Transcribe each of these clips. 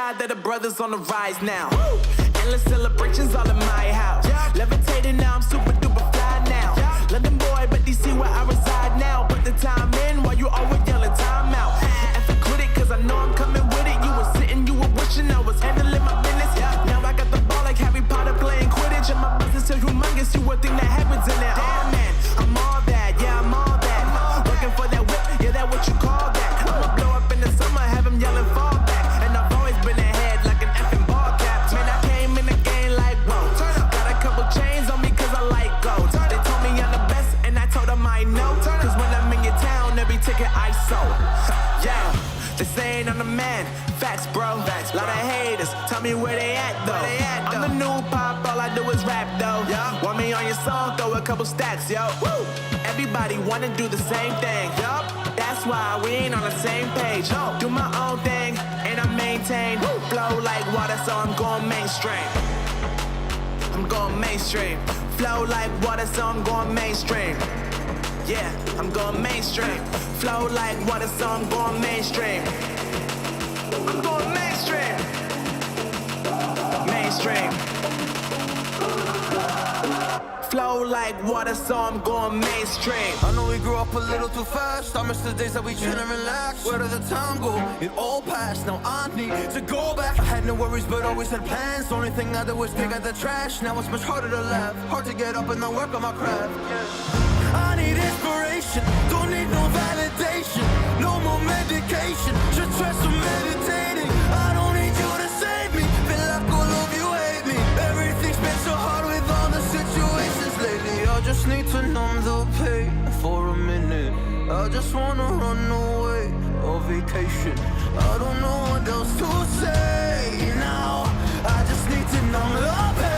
God that the brothers on the rise now. Endless celebrations all in my house. Levitating now, I'm super duper fly now. London boy, but DC where I reside now. Put the time in while you always yelling time out. And for quit it, cause I know I'm coming with it. You were sitting, you were wishing I was handling my business. Now I got the ball like Harry Potter playing Quidditch. And my business is humongous, you would think that happens in there. Oh man, I'm all that, yeah, I'm all that. Working for that whip, yeah, that what you call that. I'ma blow up in the summer, have him yelling fall back. And I've always been ahead like an effing ball cap. Man, I came in the game like, whoa. Got a couple chains on me cause I like gold. They told me I'm the best and I told them I know. Cause when I'm in your town, every ticket I sold. Yeah, they saying I'm the man. Facts, bro. Lot of haters, tell me where they at though. I'm the new pop, all I do is rap though. Want me on your song, throw a couple stacks, yo. Woo! Everybody wanna do the same thing. That's why we ain't on the same page. Do my own thing, and I maintain. Flow like water, so I'm going mainstream. I'm going mainstream. Flow like water, so I'm going mainstream. Yeah, I'm going mainstream. Flow like water, so I'm going mainstream. I'm going mainstream. Mainstream. Flow like water, so I'm going mainstream. I know we grew up a little too fast. I miss the days that we chill and relax. Where did the time go? It all passed, now I need to go back. I had no worries but always had plans. The only thing I did was pick out the trash. Now it's much harder to laugh, hard to get up and not work on my craft. I need inspiration, don't need no validation. No more medication, just try some meditating. I don't need you to save me, feel like all of you hate me. Everything's been so hard with all the situations lately. I just need to numb the pain for a minute. I just wanna run away on vacation. I don't know what else to say now. I just need to numb the pain.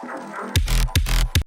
Thank you.